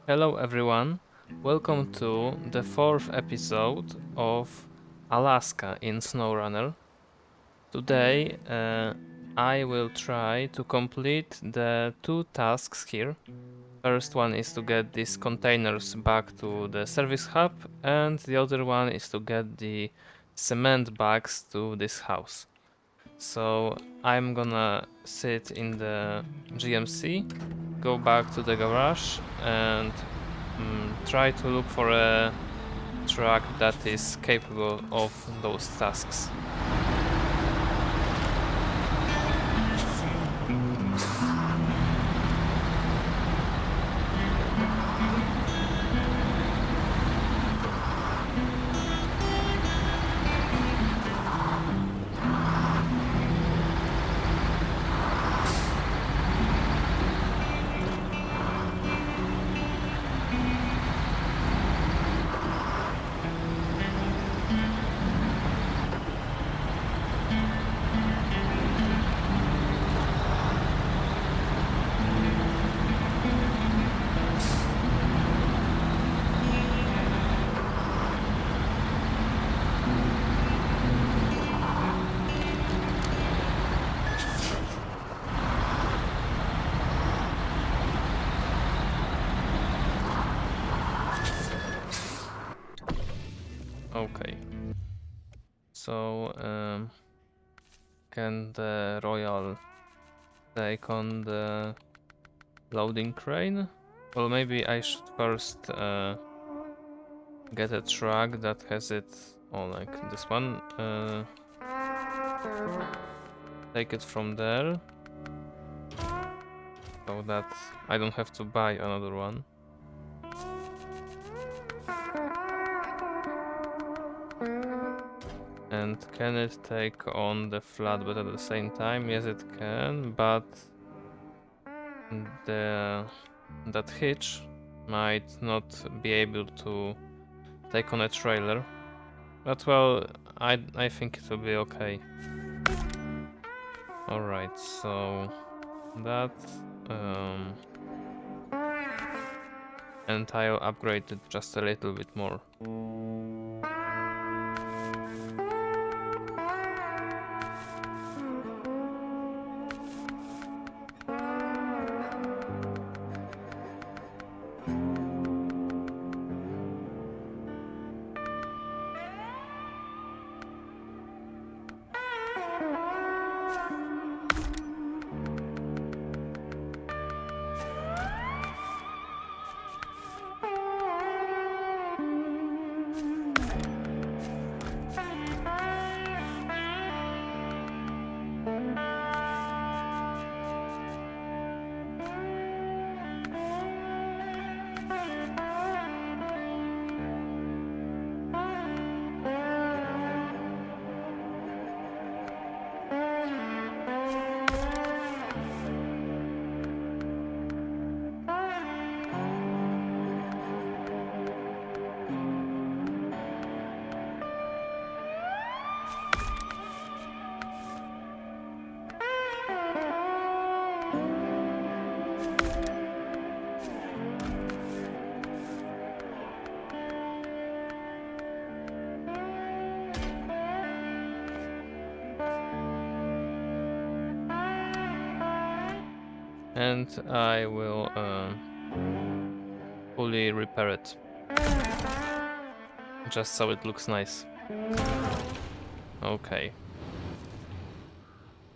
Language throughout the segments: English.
Hello everyone, welcome to the fourth episode of Alaska in SnowRunner. Today I will try to complete the two tasks here. First one is to get these containers back to the service hub, and the other one is to get the cement bags to this house. So I'm gonna sit in the GMC, go back to the garage and try to look for a truck that is capable of those tasks. Okay. So can the Royal take on the loading crane? Well, maybe I should first get a truck that has it, like this one. Take it from there, so that I don't have to buy another one. And can it take on the flatbed at the same time? Yes, it can, but that hitch might not be able to take on a trailer. But well, I think it will be okay. Alright, so that and I'll upgrade it just a little bit more. And I will fully repair it, just so it looks nice. Okay.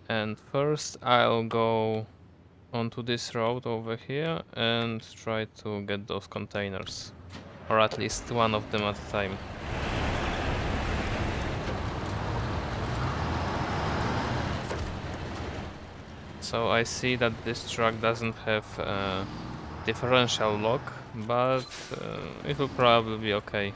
And first I'll go onto this road over here and try to get those containers, or at least one of them at a time. So I see that this truck doesn't have a differential lock, but it will probably be okay.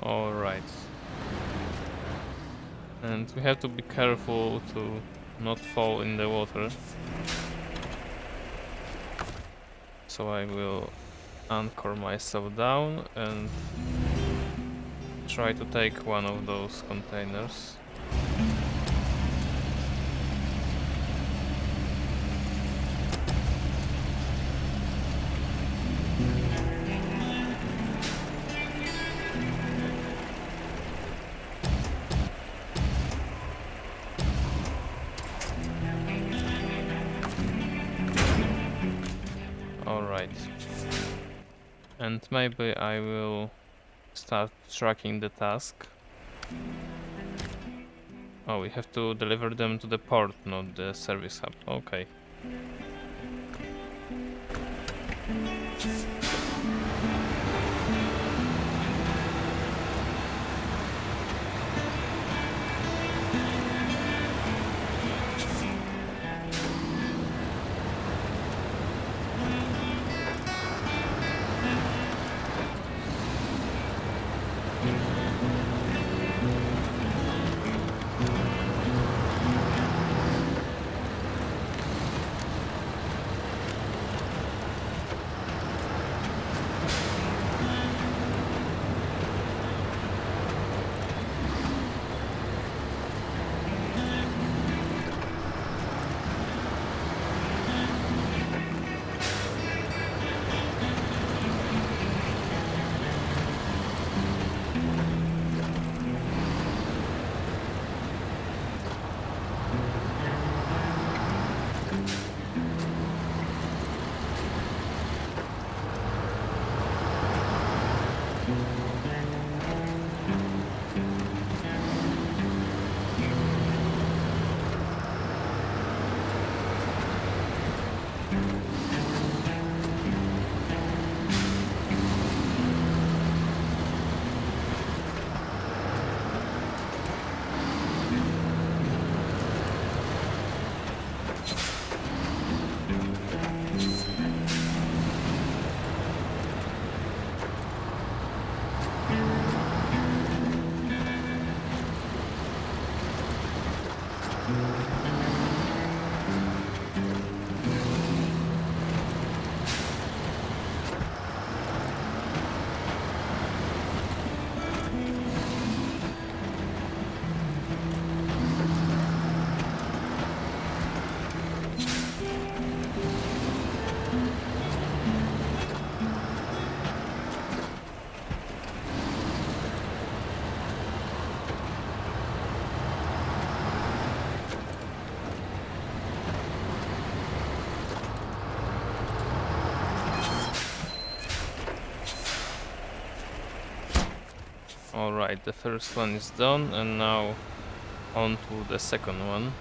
Alright. And we have to be careful to not fall in the water. So I will anchor myself down and try to take one of those containers. Alright. And maybe I will start tracking the task. Oh, we have to deliver them to the port, not the service hub. Okay. Alright, the first one is done, and now on to the second one.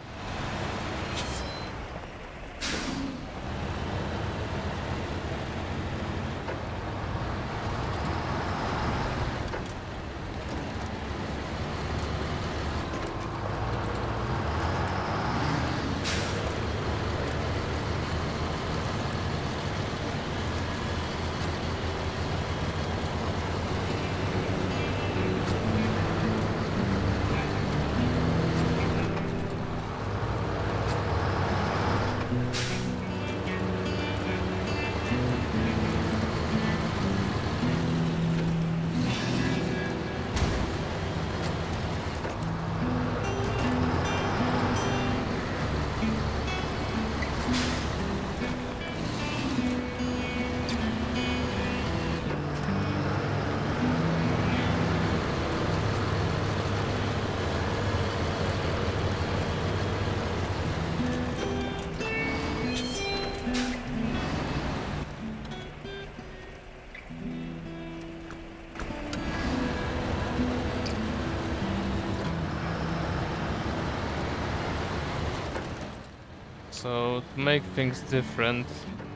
So to make things different,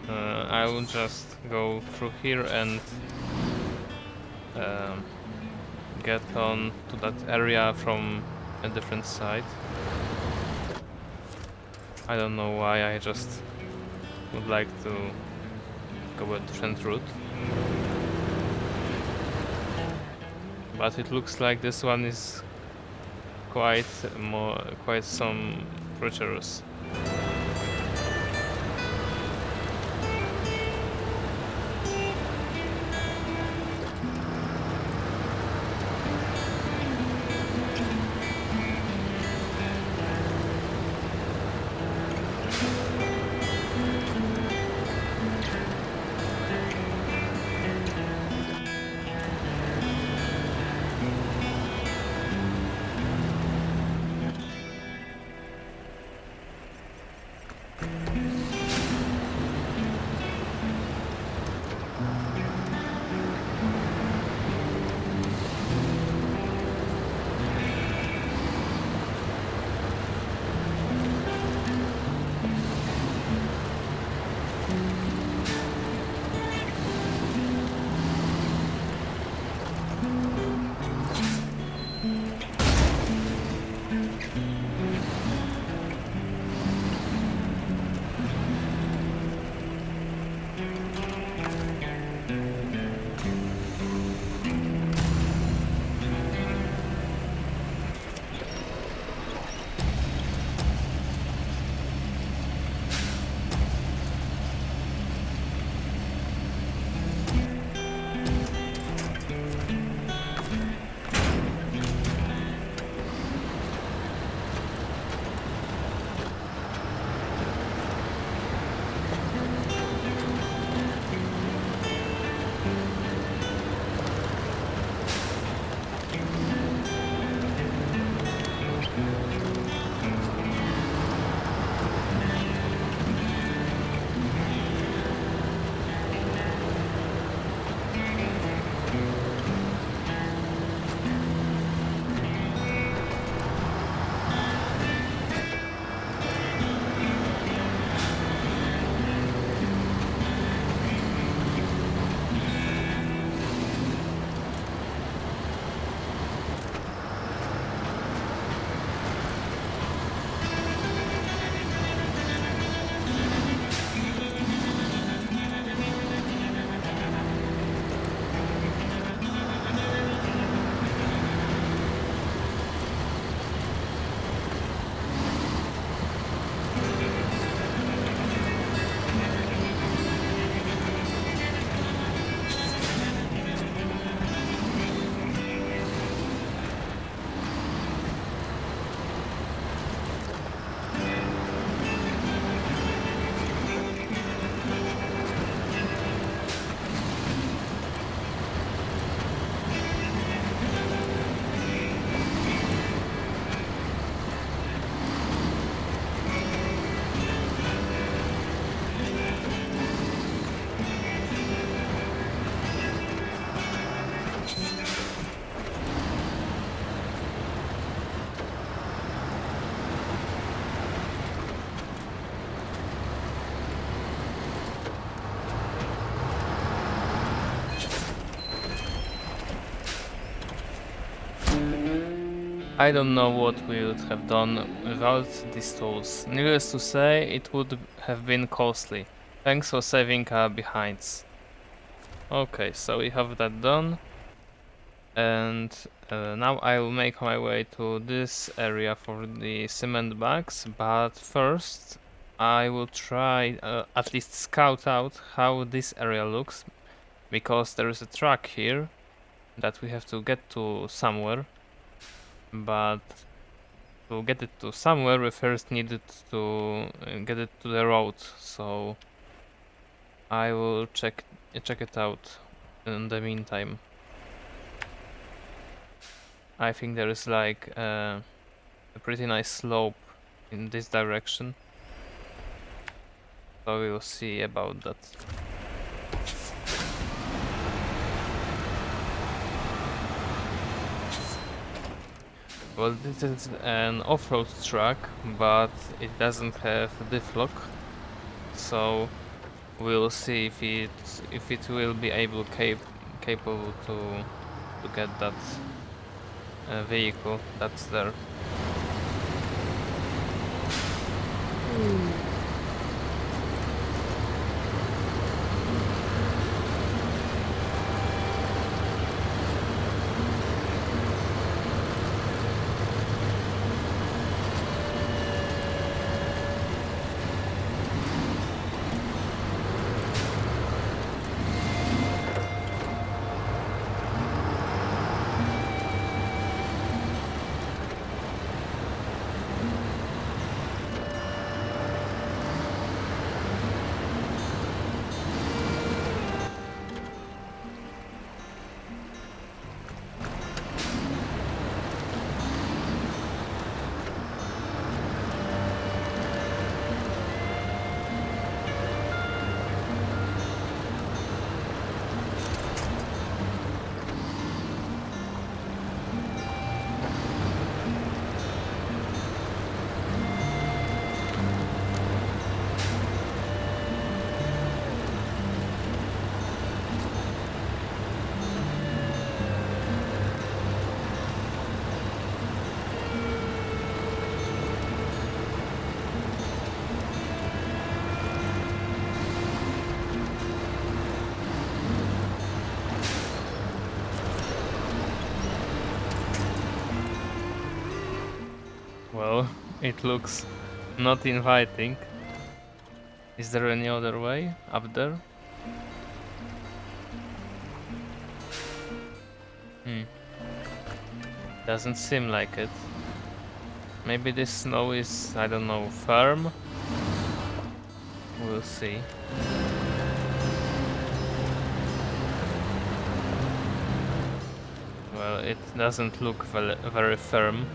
I will just go through here and get on to that area from a different side. I don't know why, I just would like to go a different route. but it looks like this one is quite some treacherous. I don't know what we would have done without these tools. Needless to say, it would have been costly. Thanks for saving our behinds. Okay, so we have that done. And now I will make my way to this area for the cement bags, but first I will try at least scout out how this area looks, because there is a track here that we have to get to somewhere, but to get it to somewhere we first needed to get it to the road, so I will check it out in the meantime. I think there is like a pretty nice slope in this direction, so we will see about that. Well, this is an off-road track, but it doesn't have diff lock, so we'll see if it will be capable to get that vehicle that's there. It looks not inviting. Is there any other way up there? Doesn't seem like it. Maybe this snow is, I don't know, firm? We'll see. Well, it doesn't look very firm.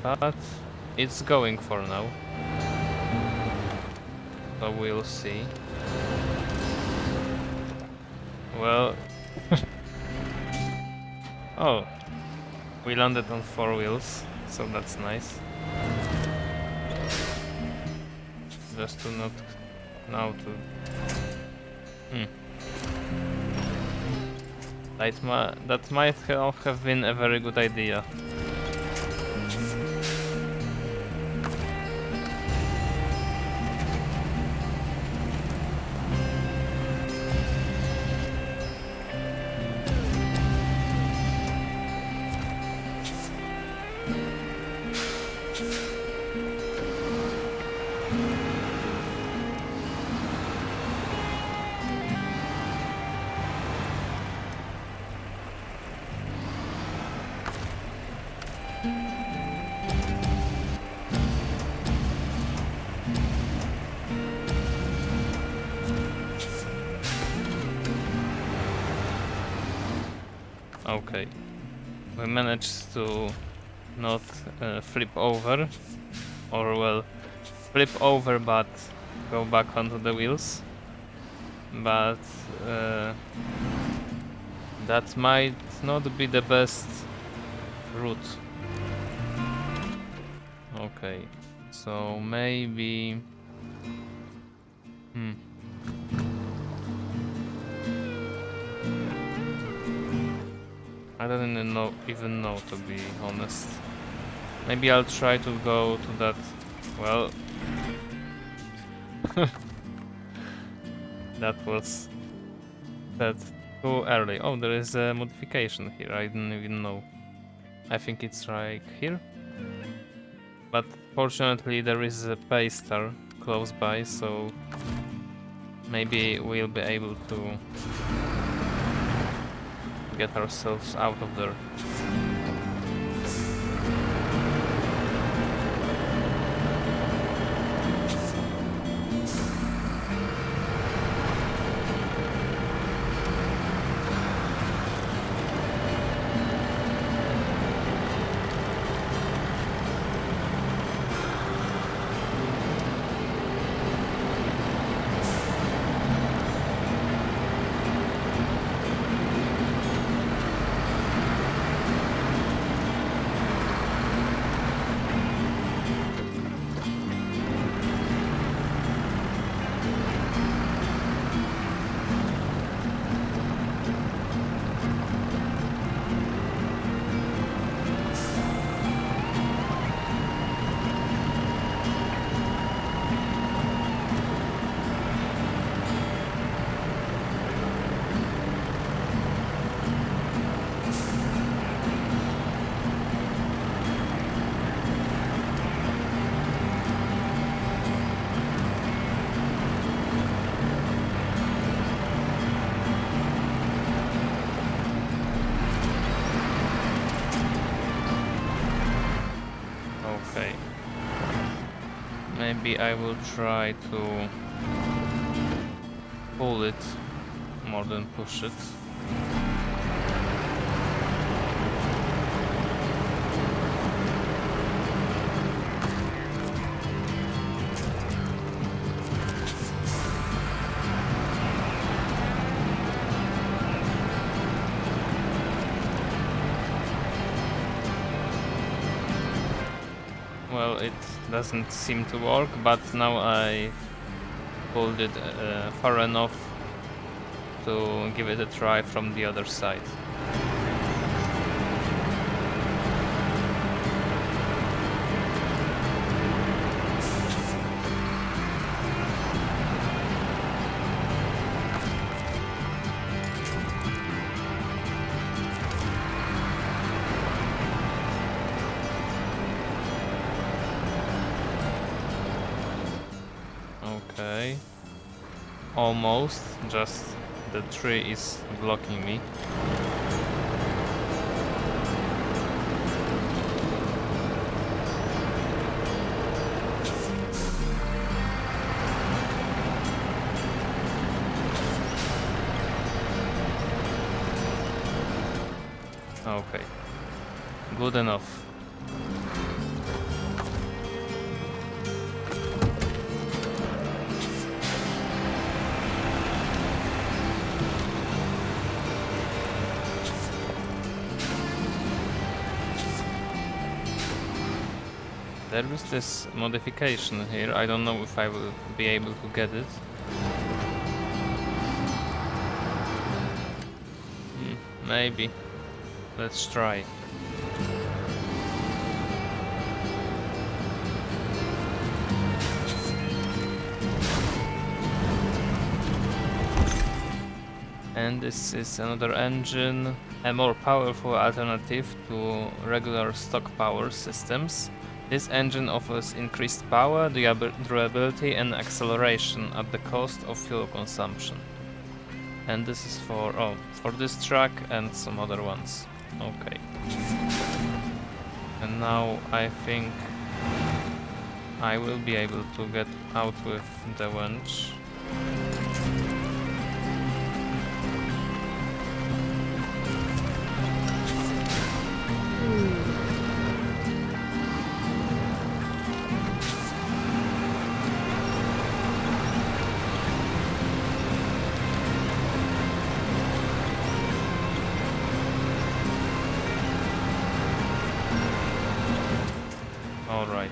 But it's going for now. So we'll see. Well... oh, we landed on 4 wheels, so that's nice. Just to not... now to... That might have been a very good idea. Okay, we managed to not flip over, or well, flip over but go back onto the wheels, but that might not be the best route. Okay, so maybe... I don't even know, to be honest. Maybe I'll try to go to that... well... that was... said too early. Oh, there is a modification here, I didn't even know. I think it's right here. But fortunately there is a pay star close by, so... maybe we'll be able to... get ourselves out of there. Maybe I will try to pull it more than push it. Well, it doesn't seem to work, but now I pulled it far enough to give it a try from the other side. almost, just the tree is blocking me. Okay, good enough. There is this modification here, I don't know if I will be able to get it. Maybe. Let's try. And this is another engine, a more powerful alternative to regular stock power systems. This engine offers increased power, durability and acceleration at the cost of fuel consumption. And this is for this track and some other ones. Okay. And now I think I will be able to get out with the winch. All right.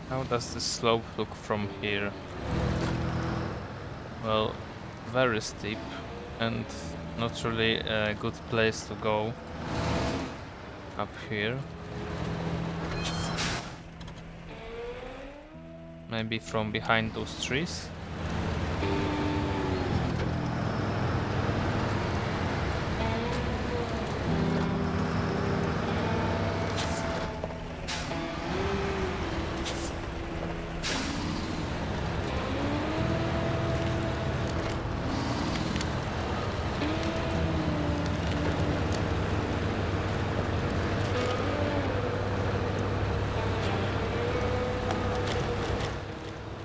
How does this slope look from here? Well, very steep and not really a good place to go up here. Maybe from behind those trees?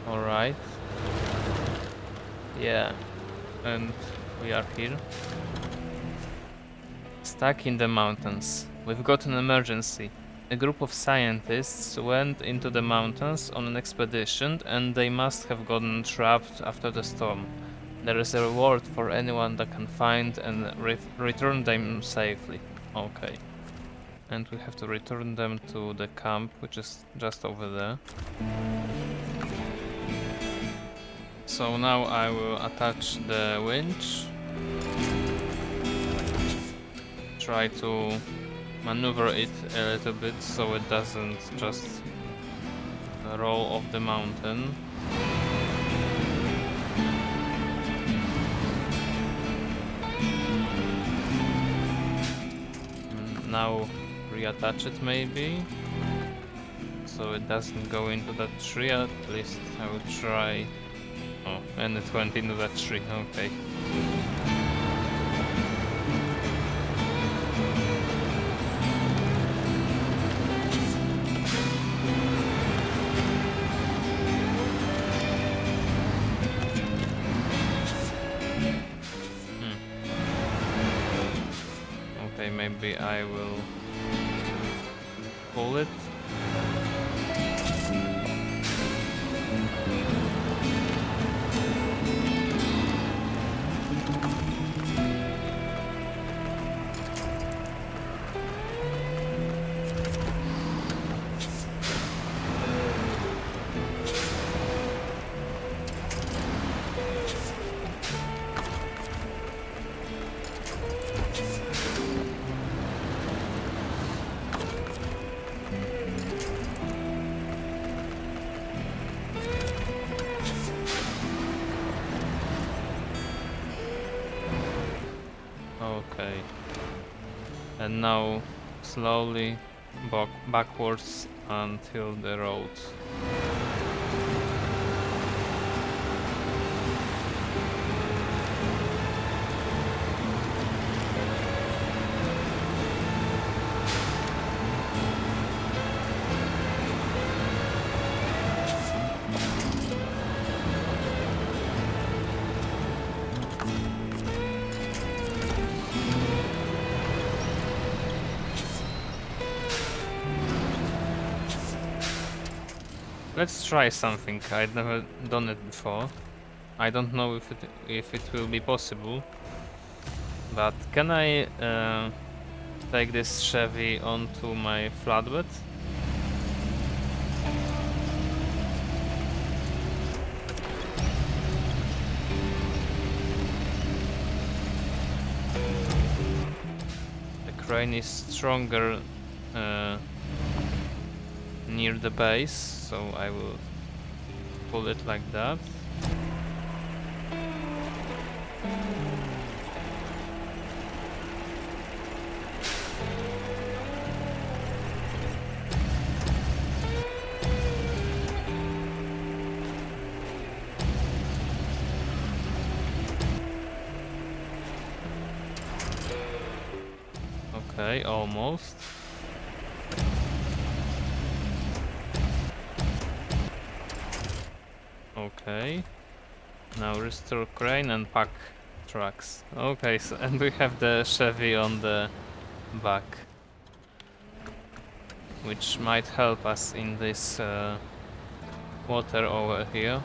Alright. Yeah, and we are here. Stuck in the mountains. We've got an emergency. A group of scientists went into the mountains on an expedition and they must have gotten trapped after the storm. There is a reward for anyone that can find and return them safely. Okay. And we have to return them to the camp, which is just over there. So now I will attach the winch. Try to maneuver it a little bit so it doesn't just roll off the mountain. Now reattach it maybe, so it doesn't go into that tree. At least I will try. Oh, and it went into that tree, okay. Okay, maybe I will pull it. Okay. And now slowly backwards until the road. Let's try something. I've never done it before. I don't know if it will be possible. But can I take this Chevy onto my flatbed? The crane is stronger near the base, so I will pull it like that. Okay, almost. Okay. Now restore crane and pack trucks. Okay, so and we have the Chevy on the back, which might help us in this water over here.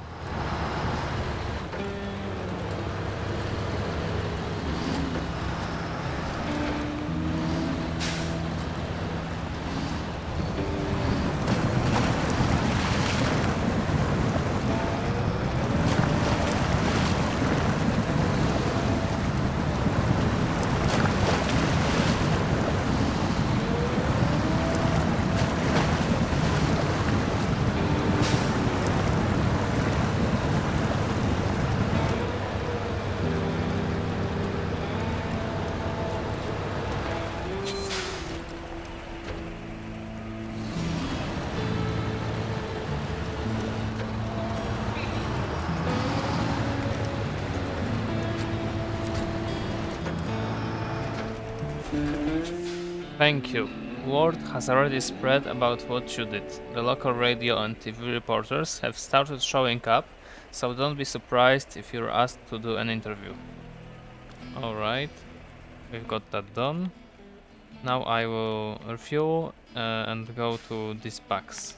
Thank you. Word has already spread about what you did. The local radio and TV reporters have started showing up, so don't be surprised if you're asked to do an interview. Alright, we've got that done. Now I will refuel and go to these packs.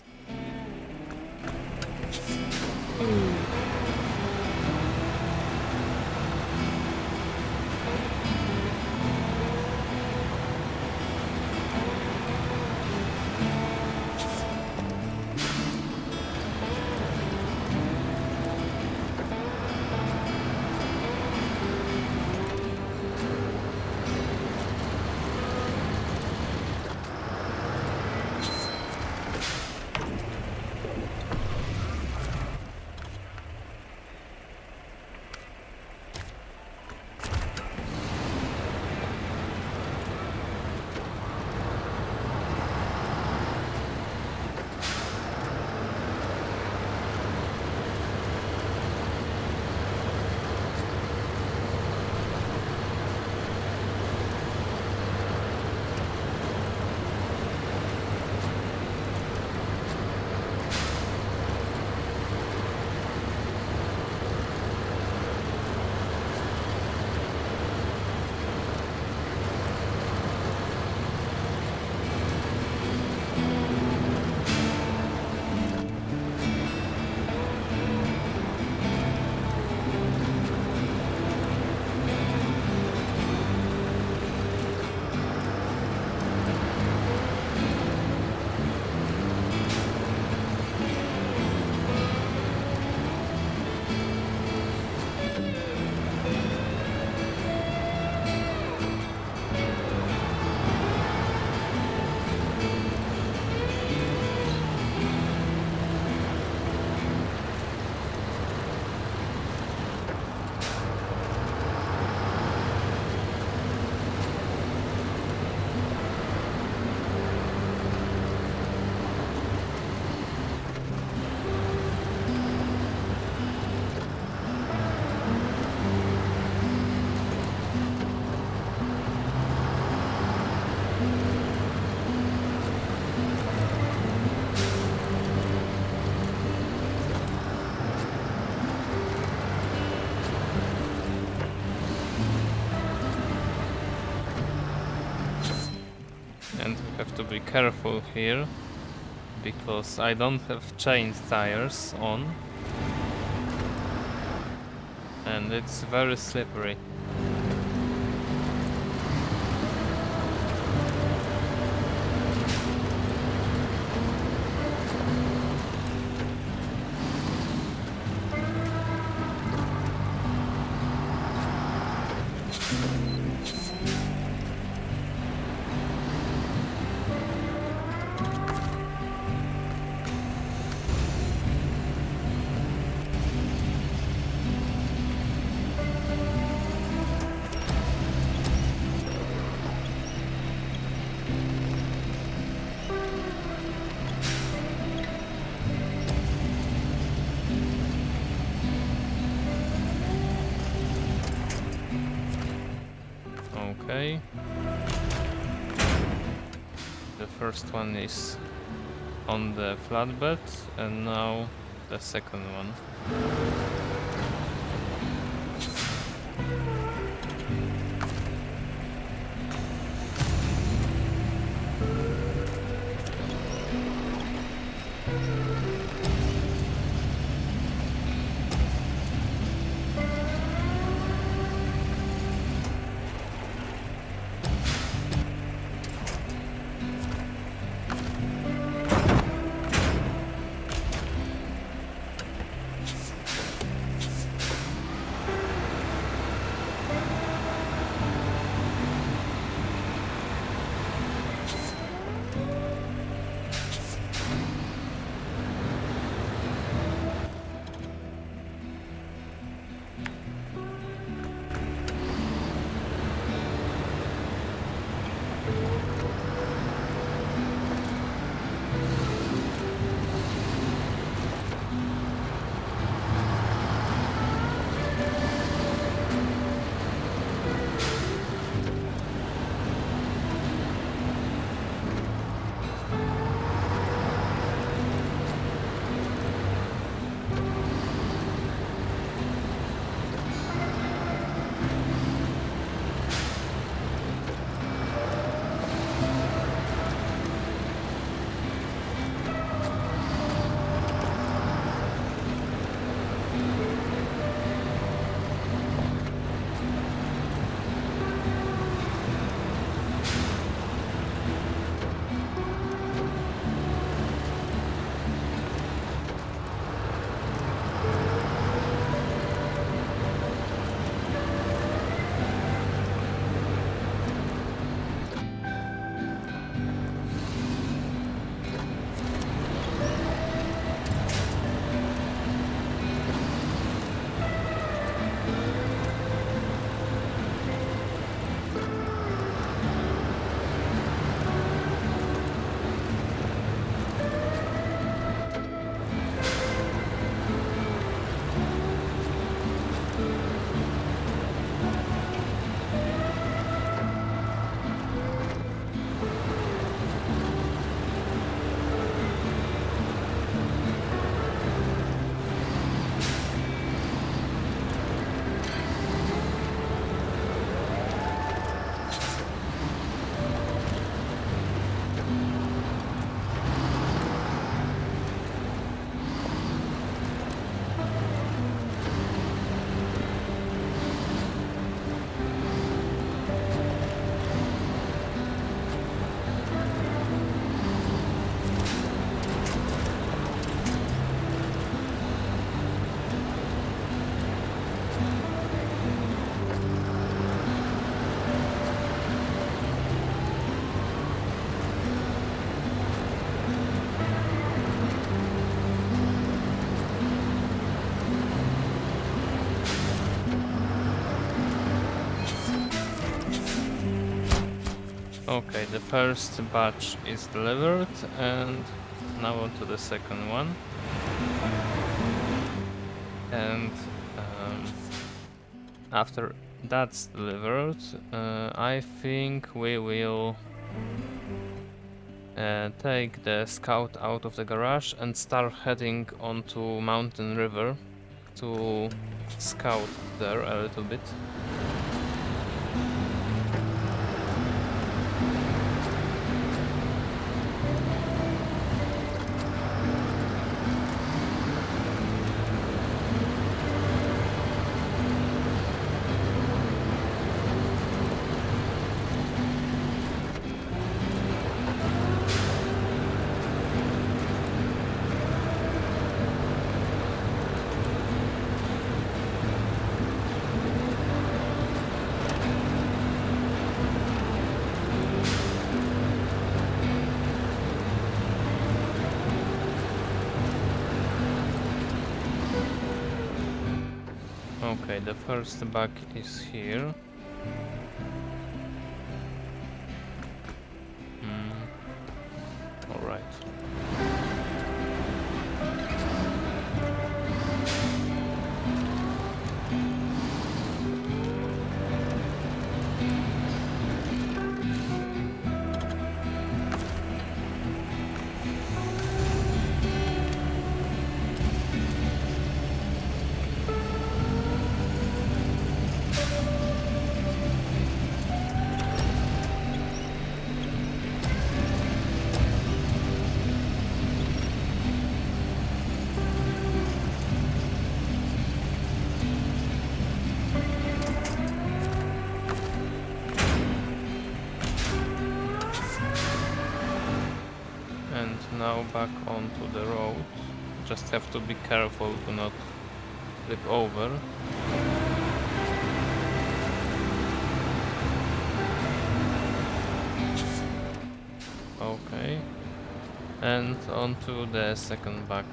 careful here because I don't have chained tires on and it's very slippery. Okay. The first one is on the flatbed and now the second one. Okay, the first batch is delivered and now on to the second one. And after that's delivered, I think we will take the scout out of the garage and start heading onto Mountain River to scout there a little bit. Okay, the first bug is here. All right. And now back onto the road. Just have to be careful to not flip over. Okay. And onto the second bug.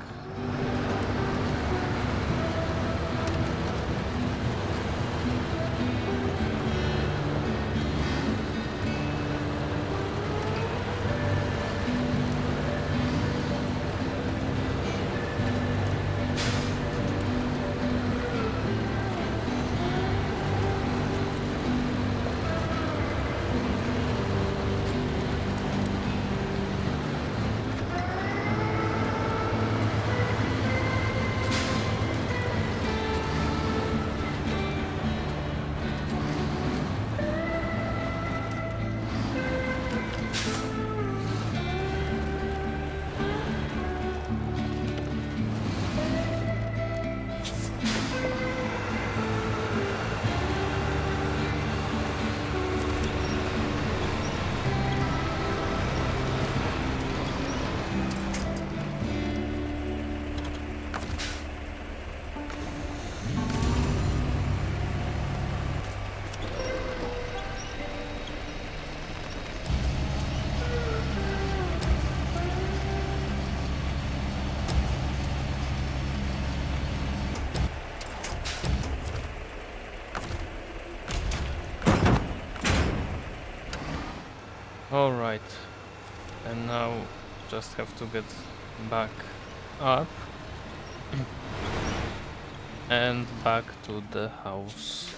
Alright, and now just have to get back up and back to the house.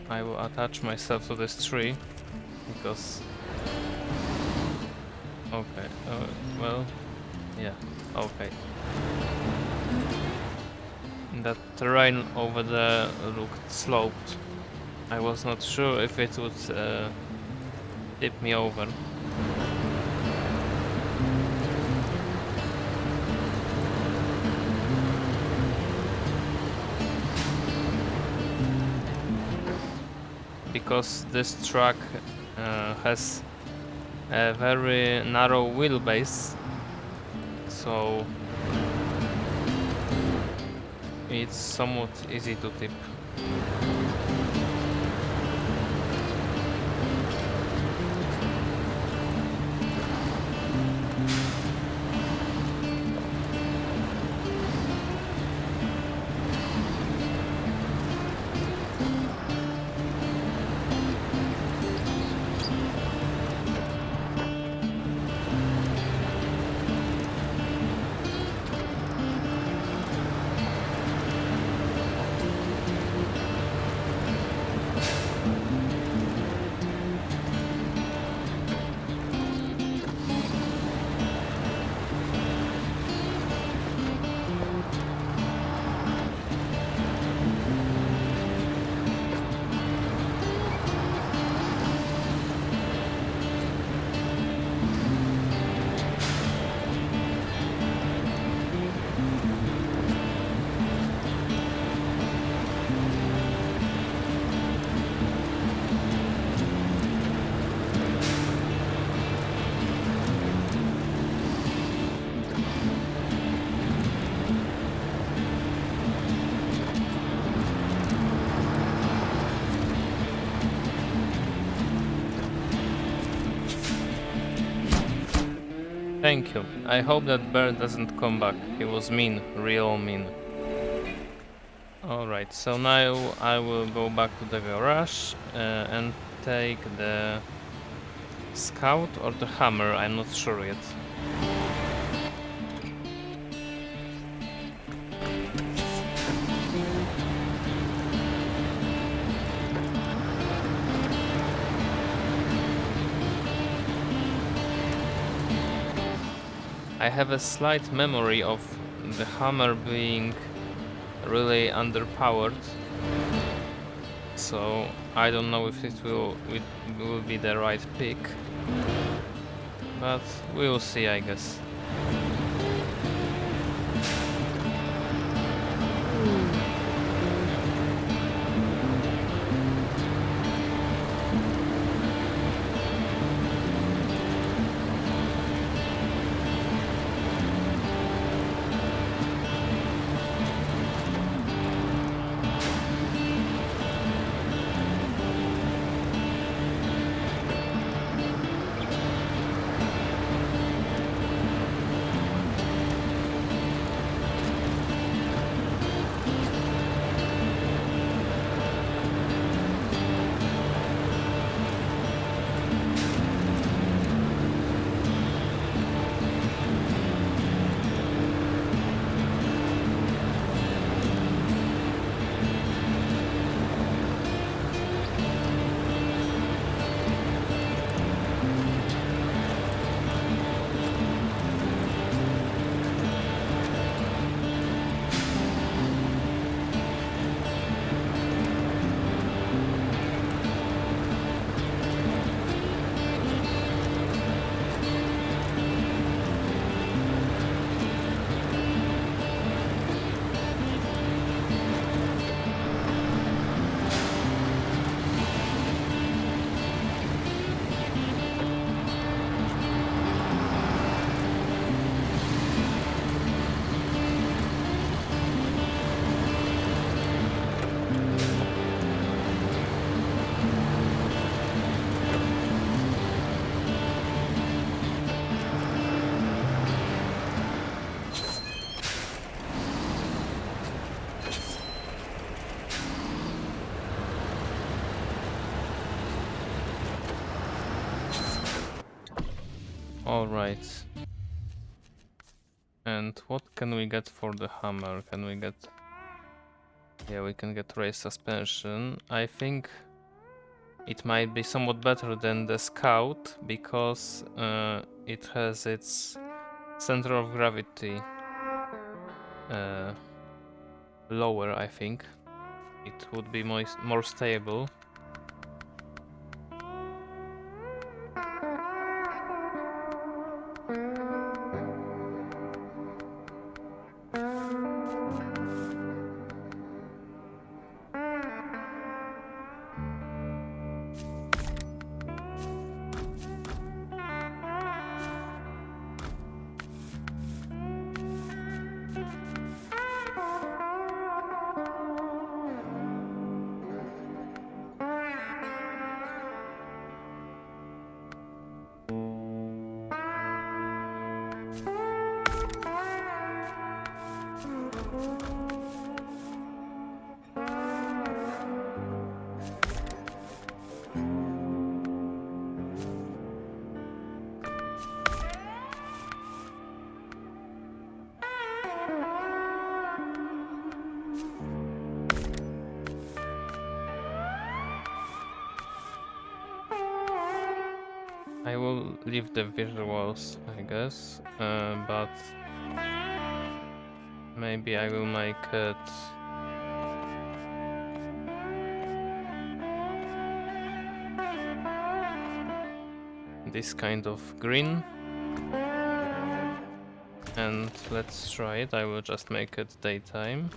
I will attach myself to this tree because... Okay, well, yeah, okay. That terrain over there looked sloped. I was not sure if it would tip me over. Because this truck has a very narrow wheelbase, so it's somewhat easy to tip. Thank you. I hope that bear doesn't come back. He was mean, real mean. Alright, so now I will go back to the garage and take the scout or the hammer, I'm not sure yet. I have a slight memory of the hammer being really underpowered, so I don't know if it will be the right pick, but we will see, I guess. Alright. And what can we get for the hammer? Can we get... Yeah, we can get race suspension. I think it might be somewhat better than the scout because it has its center of gravity lower, I think. It would be more stable. I will leave the visuals, I guess, but maybe I will make it this kind of green. And let's try it. I will just make it daytime.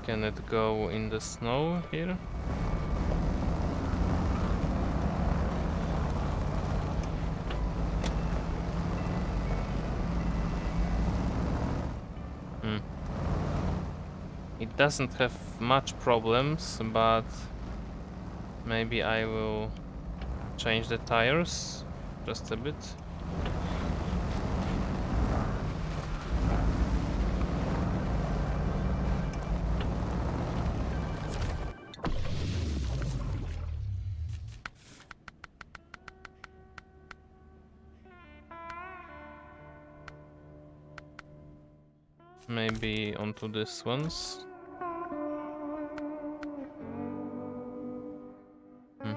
Can it go in the snow here? It doesn't have much problems, but maybe I will change the tires just a bit. Maybe onto this ones. Hmm.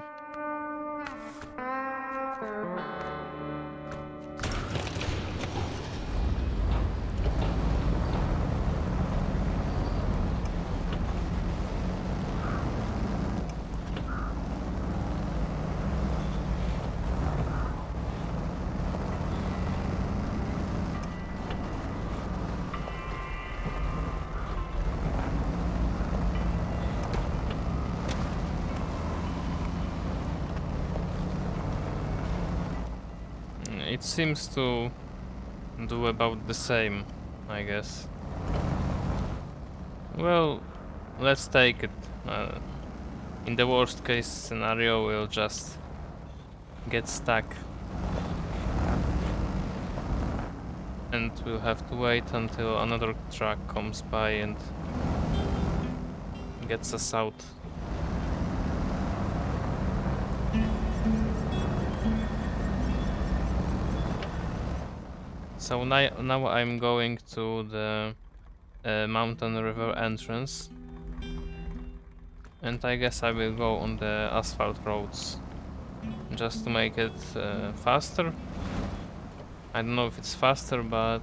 It seems to do about the same, I guess. Well, let's take it. In the worst case scenario, we'll just get stuck. And we'll have to wait until another truck comes by and gets us out. So now I'm going to the mountain river entrance. And I guess I will go on the asphalt roads. Just to make it faster. I don't know if it's faster, but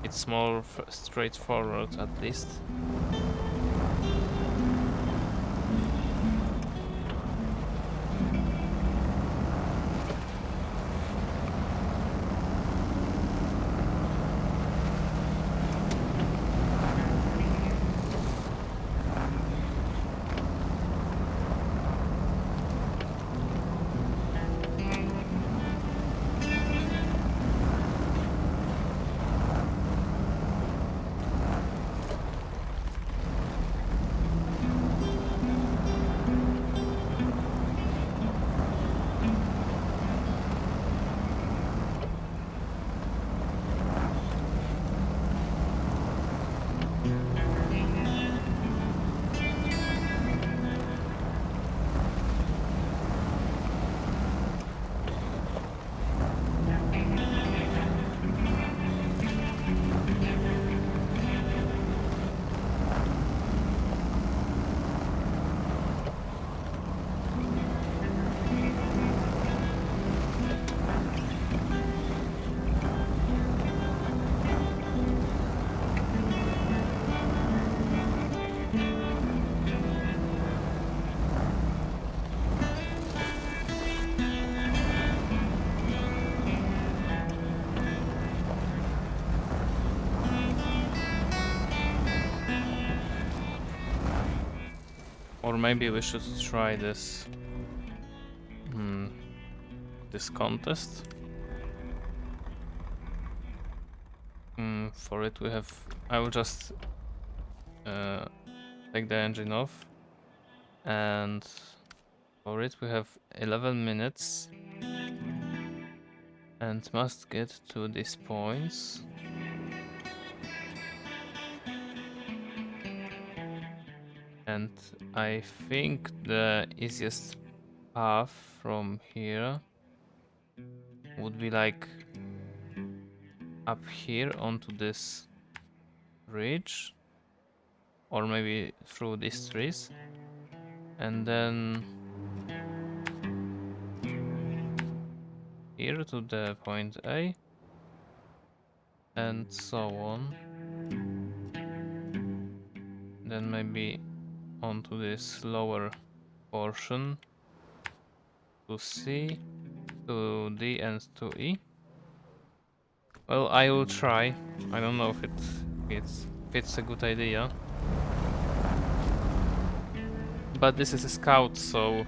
it's more straightforward at least. Or maybe we should try this this contest. For it we have... I will just take the engine off, and for it we have 11 minutes and must get to these points. And I think the easiest path from here would be like up here onto this ridge, or maybe through these trees, and then here to the point A, and so on. Then maybe onto this lower portion to C, to D, and to E. Well, I will try. I don't know if it's a good idea. But this is a scout, so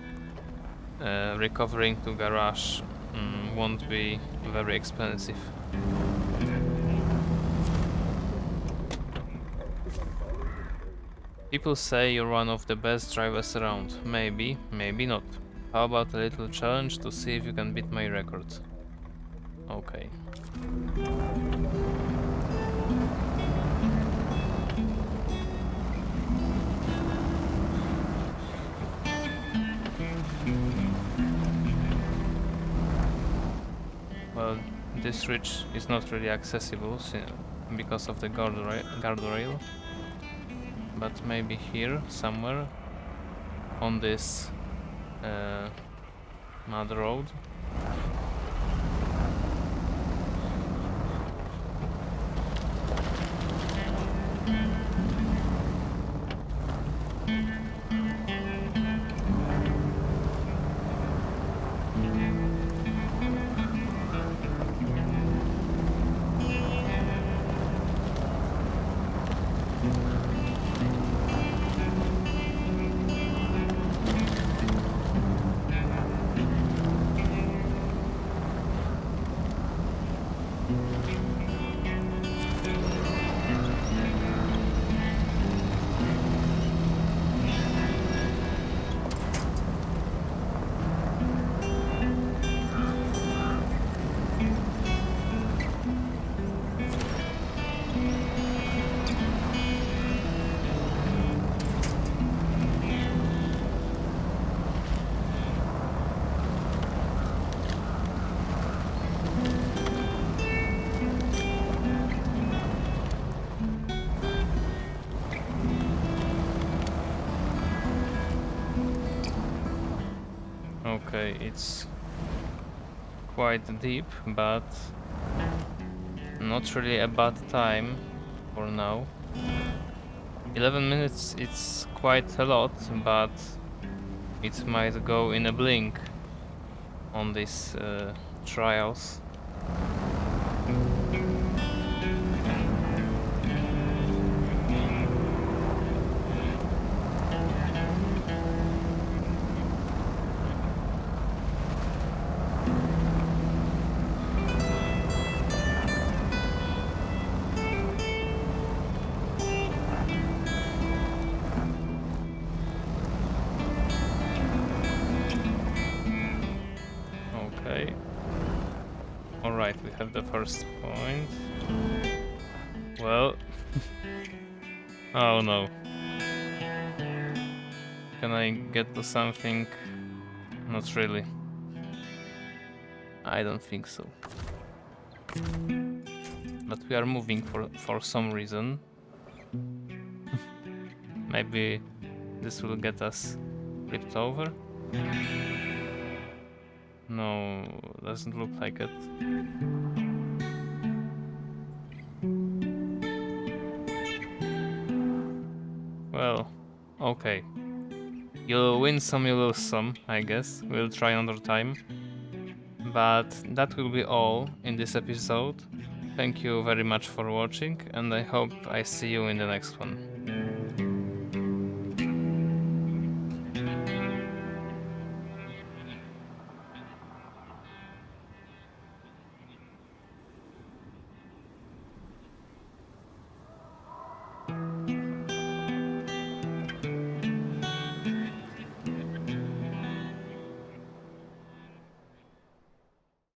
recovering to garage won't be very expensive. People say you're one of the best drivers around. Maybe, maybe not. How about a little challenge to see if you can beat my record? Okay. Well, this ridge is not really accessible because of the guardrail, but maybe here somewhere on this mud road. Okay, it's quite deep, but not really a bad time for now. 11 minutes, it's quite a lot, but it might go in a blink on these trials. Okay. Alright, we have the first point. Well... oh no. Can I get to something? Not really. I don't think so. But we are moving for some reason. Maybe this will get us flipped over? No, doesn't look like it. Well, okay. You'll win some, you lose some, I guess. We'll try another time. But that will be all in this episode. Thank you very much for watching, and I hope I see you in the next one.